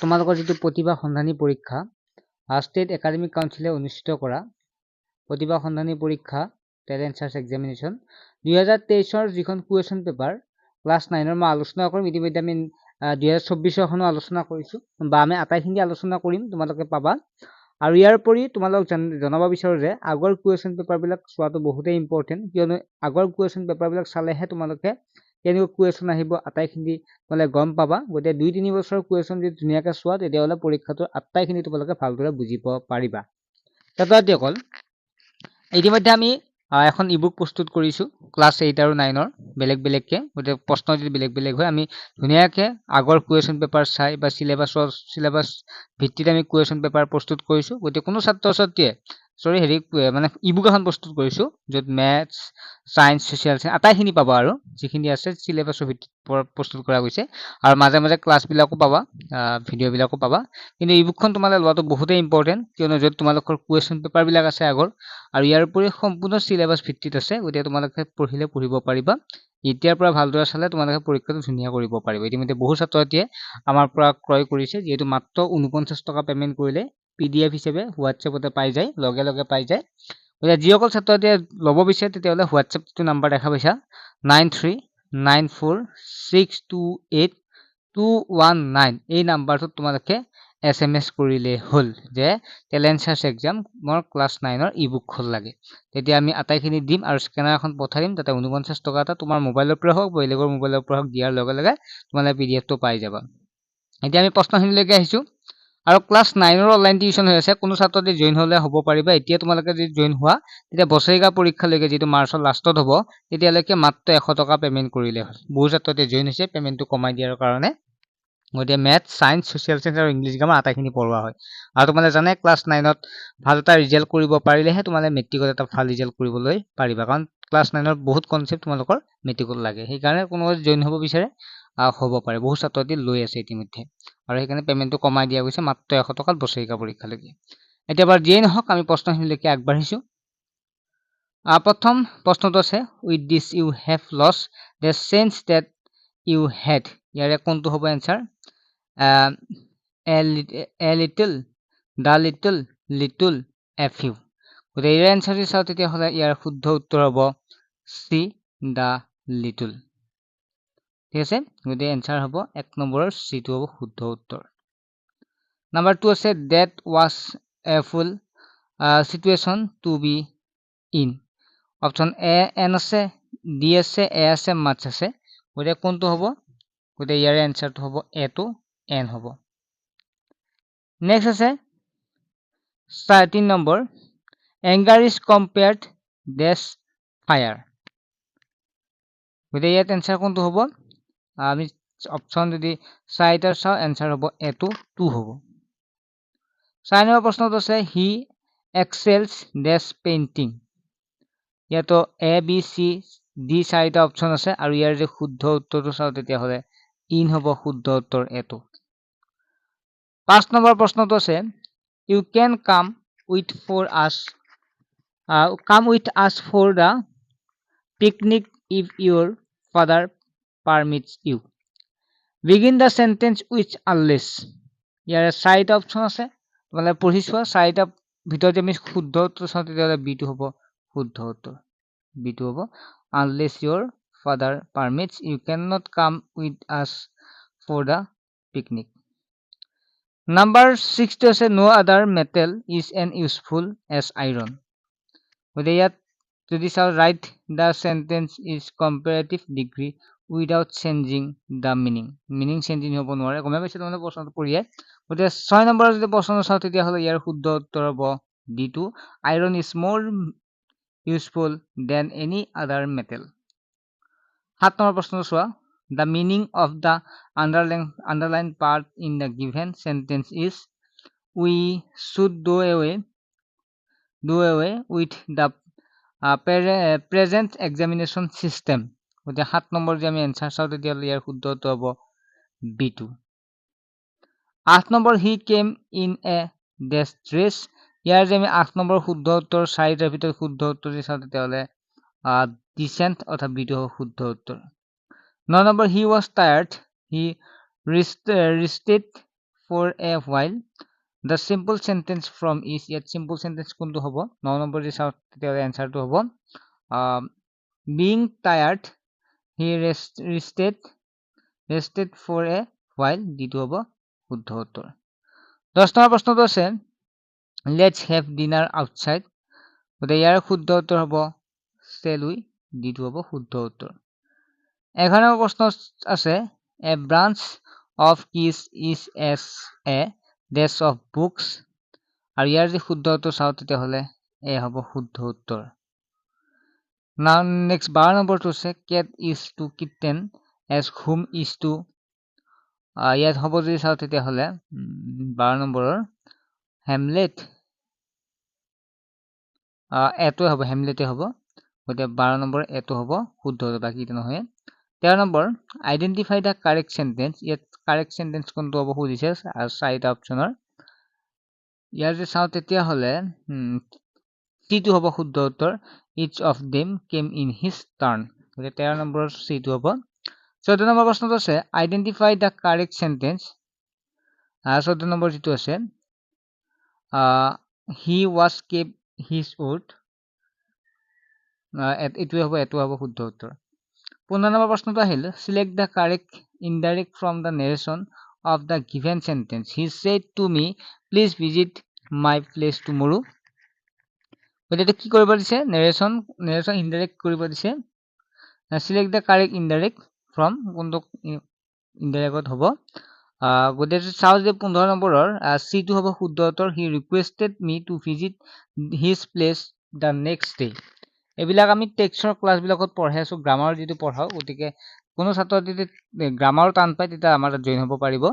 তোমালোকৰ যিটো প্ৰতিভা সন্ধানী পৰীক্ষা ষ্টেট একাডেমিক কাউন্সিলে অনুষ্ঠিত কৰা প্ৰতিভা সন্ধানী পৰীক্ষা টেলেণ্ট সাৰ্চ এক্সামিনেশ্যন 2023 যিখন কুৱেশ্যন পেপাৰ ক্লাছ 9 মই আলোচনা কৰিম। ইতিমধ্যে আমি 2024 খনো আলোচনা কৰিছো বা আমি আটাইখিনি আলোচনা কৰিম, তোমালোকে পাবা। আৰু ইয়াৰ উপৰি তোমালোক জনাব বিচাৰো যে আগৰ কুৱেশ্যন পেপাৰবিলাক চোৱাটো বহুতেই ইম্পৰ্টেণ্ট, কিয়নো আগৰ কুৱেশ্যন পেপাৰবিলাক চালেহে তোমালোকে কেনেকুৱা কুৱেশ্যন আহিব আটাইখিনি তোমালোকে গম পাবা। গতিকে 2-3 বছৰৰ কুৱেশ্যন যদি ধুনীয়াকৈ চোৱা তেতিয়াহ'লে পৰীক্ষাটোৰ আটাইখিনি তোমালোকে ভালদৰে বুজিব পাৰিবা। ছাত্ৰ-ছাত্ৰীসকল, ইতিমধ্যে আমি এখন ইবুক প্ৰস্তুত কৰিছো ক্লাছ 8 আৰু 9 বেলেগ বেলেগকে। গতিকে প্ৰশ্ন যদি বেলেগ বেলেগ হয় আমি ধুনীয়াকৈ আগৰ কুৱেশ্যন পেপাৰ চাই বা চিলেবাছ ভিত্তিত আমি কুৱেশ্যন পেপাৰ প্ৰস্তুত কৰিছো। গতিকে কোনো ছাত্ৰ-ছাত্ৰীয়ে মানে ইবুক এখন প্ৰস্তুত কৰিছো য'ত মেথছ, সায়েন্স, ছ'চিয়েল সায়েন্স আটাইখিনি পাবা আৰু যিখিনি আছে চিলেবাছৰ ভিত্তিত প্ৰস্তুত কৰা গৈছে। আৰু মাজে মাজে ক্লাছবিলাকো পাবা, ভিডিঅ'বিলাকো পাবা। কিন্তু ইবুকখন তোমালোকে লোৱাটো বহুতেই ইম্পৰ্টেণ্ট, কিয়নো য'ত তোমালোকৰ কুৱেশ্যন পেপাৰবিলাক আছে আগৰ আৰু ইয়াৰ উপৰি সম্পূৰ্ণ চিলেবাছ ভিত্তিত আছে। গতিকে তোমালোকে পঢ়িব পাৰিবা। এতিয়াৰ পৰা ভালদৰে চালে তোমালোকে পৰীক্ষাটো ধুনীয়া কৰিব পাৰিবা। ইতিমধ্যে বহু ছাত্ৰ-ছাত্ৰীয়ে আমাৰ পৰা ক্ৰয় কৰিছে, যিহেতু মাত্ৰ 49 টকা পে'মেণ্ট কৰিলে PDF হিচাপে হোৱাটছএপতে পাই যায়, লগে লগে পাই যায়। গতিকে যিসকল ছাত্ৰ-ছাত্ৰীয়ে ল'ব বিচাৰে তেতিয়াহ'লে হোৱাটছএপ যিটো নাম্বাৰ দেখা পাইছা 9394628219 এই নাম্বাৰটোত তোমালোকে SMS কৰিলে হ'ল যে টেলেণ্ট সাৰ্চ এক্সামৰ ক্লাছ 9 ইবুকখন লাগে। তেতিয়া আমি আটাইখিনি দিম আৰু স্কেনাৰ এখন পঠাই দিম। তাতে 49 টকা এটা তোমাৰ মোবাইলৰ পৰা হওক বেলেগৰ মোবাইলৰ পৰা হওক দিয়াৰ লগে লগে তোমালোকে PDFটো পাই যাবা। এতিয়া আমি প্ৰশ্নখিনিলৈকে আহিছোঁ। আৰু ক্লাছ 9 অনলাইন টিউশ্যন হৈ আছে, কোনো ছাত্ৰতে জইন হ'লে হ'ব পাৰিবা। এতিয়া তোমালোকে যদি জইন হোৱা তেতিয়া বছৰেকীয়া পৰীক্ষালৈকে যিটো মাৰ্চৰ লাষ্টত হ'ব তেতিয়ালৈকে মাত্ৰ 100 টকা পে'মেণ্ট কৰিলে হ'ল। বহু ছাত্ৰতে জইন হৈছে পে'মেণ্টটো কমাই দিয়াৰ কাৰণে। গতিকে মেথছ, সায়েন্স, ছ'চিয়েল সায়েন্স আৰু ইংলিছ গ্ৰামাৰ আটাইখিনি পঢ়োৱা হয়। আৰু তোমালোকে জানে ক্লাছ 9ত ভাল এটা ৰিজাল্ট কৰিব পাৰিলেহে তোমালোকে মেট্ৰিকত এটা ভাল ৰিজাল্ট কৰিবলৈ পাৰিবা, কাৰণ ক্লাছ 9ৰ বহুত কনচেপ্ট তোমালোকৰ মেট্ৰিকত লাগে। সেইকাৰণে কোনোবাই জইন হ'ব বিচাৰে হ'ব পাৰে, বহু ছাত্ৰতে লৈ আছে ইতিমধ্যে। আৰু সেইকাৰণে পে'মেণ্টটো কমাই দিয়া গৈছে মাত্ৰ 100 টকাত বছৰেকীয়া পৰীক্ষালৈকে। এতিয়া বাৰু যিয়েই নহওক আমি প্ৰশ্নখিনিলৈকে আগবাঢ়িছোঁ। প্ৰথম প্ৰশ্নটো আছে with this you have lost the chance that you had. ইয়াৰে কোনটো হ'ব answer? A little, the little, little, a few. গতিকে ইয়াৰ এনচাৰ যদি চাওঁ তেতিয়াহ'লে ইয়াৰ শুদ্ধ উত্তৰ হ'ব চি, দ্য লিটল। ঠিক আছে, গতিকে এনচাৰ হ'ব 1 নম্বৰৰ চিটো হ'ব শুদ্ধ উত্তৰ। নাম্বাৰ 2 আছে that was a full situation to be in. Option a an আছে, ডি আছে, এ আছে, মাছ আছে। গতিকে কোনটো হ'ব? গতিকে ইয়াৰে এনচাৰটো হ'ব এটো এন হ'ব। নেক্সট আছে 3 নম্বৰ anger is compared dash fire. গতিকে ইয়াত এনচাৰ কোনটো হ'ব? আমি অপশ্যন যদি 4টা চাওঁ এনচাৰ হ'ব এটো 2 হ'ব। 4 নম্বৰ প্ৰশ্নটো আছে হি এক্সেলছ ডেছ পেইণ্টিং। ইয়াতো এ বি চি ডি 4টা অপশ্যন আছে আৰু ইয়াৰ যে শুদ্ধ উত্তৰটো চাওঁ তেতিয়াহ'লে ইন হ'ব শুদ্ধ উত্তৰ এটো। 5 নম্বৰ প্ৰশ্নটো আছে U can come with us for the picnic if your father permits you. Begin the sentence with unless. ইয়াৰে 4টা অপশ্যন আছে, তোমালোকে পঢ়ি চোৱা। 4টাৰ ভিতৰত আমি শুদ্ধ উত্তৰ চাওঁ তেতিয়াহ'লে বিটো হ'ব শুদ্ধ উত্তৰ। বিটো হ'ব unless your father permits you can not come with us for the picnic. Number 6টো আছে no' other metal is an useful as iron. গতিকে ইয়াত যদি চাওঁ write the sentence is comparative degree without changing the meaning changing হ'ব নোৱাৰে। গমে পাইছে তোমালোকে প্ৰশ্নটো পঢ়িয়ে। গতিকে 6 নম্বৰৰ যদি প্ৰশ্নটো চাওঁ তেতিয়াহ'লে ইয়াৰ শুদ্ধ উত্তৰ হ'ব ডিটো আইৰণ ইজ মোৰ useful than any other metal. 7 number প্ৰশ্নটো চোৱা the meaning of the underline part in the given sentence is we should do away with the present examination system. গতিকে 7 নম্বৰ যদি আমি এনচাৰ চাওঁ তেতিয়াহ'লে ইয়াৰ শুদ্ধ উত্তৰ হ'ব বিটো। 8 number he came in a dash dress. ইয়াৰ যে আমি 8 নম্বৰ শুদ্ধ উত্তৰ 4টাৰ ভিতৰত শুদ্ধ উত্তৰ যদি চাওঁ তেতিয়াহ'লে ডিচেণ্ট অৰ্থাৎ বিটো হ'ব শুদ্ধ উত্তৰ। 9 number he was tired he restate for a while the simple sentence from is yet simple sentence কোনটো হ'ব 9 নম্বৰ যে চাও তেতিয়ালে আনসাৰটো হ'ব being tired he rested for a while দিটো হ'ব শুদ্ধ উত্তৰ 10 নম্বৰ প্ৰশ্নটো আছে let's have dinner outside গতে ইয়াৰ শুদ্ধ উত্তৰ হ'ব shall we দিটো হ'ব শুদ্ধ উত্তৰ 11 নম্বৰ প্ৰশ্ন আছে a branch of keys is as a dash of books আৰু ইয়াৰ যে শুদ্ধ উত্তৰ চাও তেতিয়াহলে এ হ'ব শুদ্ধ উত্তৰ now next 12 নম্বৰটো আছে cat is to kitten as whom is to ইয়াত হ'ব যদি চাও তেতিয়াহলে 12 নম্বৰৰ হেমলেট এটো হ'ব হেমলেটে হ'ব গতে 12 নম্বৰ এটো হ'ব শুদ্ধ বাকি এটা নহয় 13 নম্বৰ আইডেন্টিফাই দা কাৰেক্ট সেন্টেন্স ইয়াত কাৰেক্ট সেন্টেন্স কোনটো হ'ব খুজিছে আৰু চাৰিটা অপচনৰ ইয়াৰ যে চাও তেতিয়া হলে সিটো হ'ব শুদ্ধ উত্তৰ each of them came in his turn গতে 13 নম্বৰৰ সিটো হ'ব 14 নম্বৰ প্ৰশ্নটো আছে আইডেন্টিফাই দা কাৰেক্ট সেন্টেন্স 14 নম্বৰ যেটো আছে he was kept his word এটো হ'ব শুদ্ধ উত্তৰ 15 নম্বৰ প্ৰশ্নটো আহিল select the correct indirect from the narration of the given sentence he said to me please visit my place tomorrow গতে কি কৰিব দিছে narration indirect কৰিব দিছে select the correct indirect from কোনটো indirect হ'ব গতে চাও যে 15 নম্বৰৰ সি টো হ'ব শুদ্ধ উত্তৰ he requested me to visit his place the next day এবিলাক আমি টেক্সটৰ ক্লাস বিলাকত পঢ়াই আছো গ্ৰামাৰ যেটো পঢ়াও গতিকে কোনো ছাত্ৰ যদি গ্ৰামাৰ টান পায় তেতিয়া আমাৰ জয়েন হ'ব পাৰিব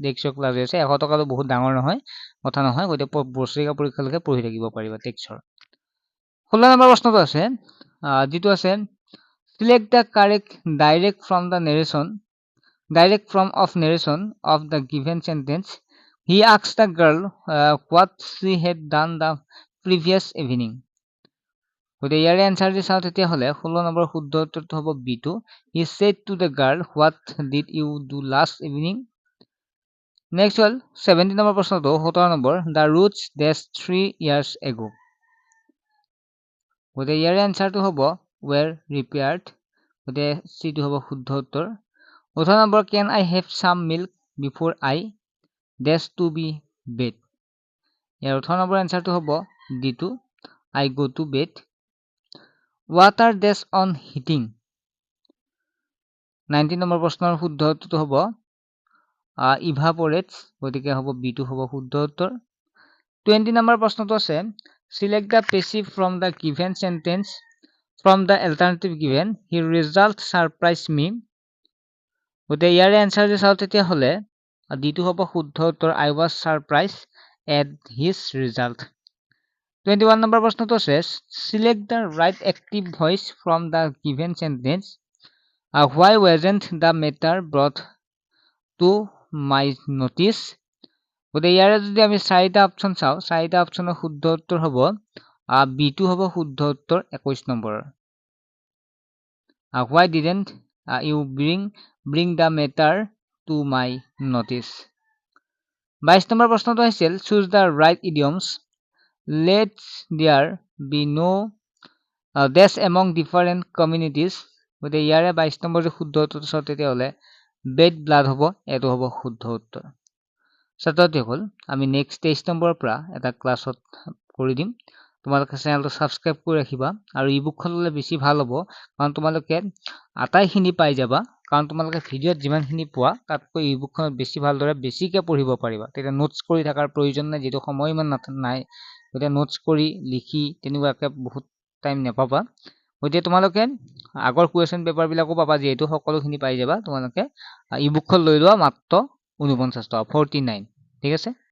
টেক্সটৰ ক্লাস আছে 100 টকাটো বহুত ডাঙৰ নহয় কথা নহয় গতে বছৰিকা পৰীক্ষালৈকে পঢ়ি থাকিব পাৰিব টেক্সটৰ 16 নম্বৰ প্ৰশ্নটো আছে যেটো আছে select the correct direct from narration of the given sentence he asked the girl what she had done the previous evening গতে ইয়াৰে আনসাৰ যে চাও তেতিয়া হলে 16 নম্বৰ শুদ্ধ উত্তৰটো হ'ব B2 he said to the girl what did you do last evening next হ'ল 17 নম্বৰ প্ৰশ্নটো 17 number the roots dash 3 years ago গতে ইয়াৰে আনসাৰটো হ'ব were repaired গতে C2 হ'ব শুদ্ধ উত্তৰ 18 number can I have some milk before I dash to be bed ইয়াৰ 18 নম্বৰ আনসাৰটো হ'ব D2 I go to bed water dash on heating 19 number প্ৰশ্নৰ শুদ্ধ উত্তৰটো হ'ব evaporates গতিকে হ'ব B2 হ'ব শুদ্ধ উত্তৰ 20 নম্বৰ প্ৰশ্নটো আছে select the passive from the given sentence from the alternative given his result surprised me গতে ইয়াৰে আনসাৰ যে চাও তেতিয়া হলে D2 হ'ব শুদ্ধ উত্তৰ I was surprised at his result 21 number প্ৰশ্নটো আছে select the right active voice from the given sentence why wasn't the matter brought to my notice গতে ইয়াৰে যদি আমি চাৰিটা অপচন চাও চাৰিটা অপচনৰ শুদ্ধ উত্তৰ হ'ব B2 হ'ব শুদ্ধ উত্তৰ 21 নম্বৰৰ why didn't you bring the matter to my notice 22 number প্ৰশ্নটো আছিল choose the right idioms let there be no dash among different communities গতে ইয়াৰে 22 নম্বৰ যে শুদ্ধ উত্তৰটো চাও তেতিয়া হলে bad blood হ'ব এটো হ'ব শুদ্ধ উত্তৰ ছাত্ৰসকল আমি নেক্সট 23 নম্বৰৰ পৰা এটা ক্লাছত কৰি দিম তোমালোকে চেনেলটো সাবস্ক্ৰাইব কৰি ৰাখিবা আৰু ইবুকখন ললে বেছি ভাল হ'ব কাৰণ তোমালোকে আটাইখিনি পাই যাবা কাৰণ তোমালোকে ভিডিঅত যিমানখিনি পোৱা তাতকৈ ইবুকখনত বেছি ভালদৰে বেছিকে পঢ়িব পাৰিবা তেতিয়া নোটছ কৰি থাকাৰ প্ৰয়োজন নাই যেটো সময় ইমান নাই গতিকে নোটছ কৰি লিখি তেনেকুৱাকে বহুত টাইম নেপাবা গতিকে তোমালোকে আগৰ কুৱেশ্যন পেপাৰ বিলাকো পাবা যেটো সকলোখিনি পাই যাবা তোমালোকে ইবুকখন লৈ লোৱা মাত্ৰ 49 টকা 49 ঠিক আছে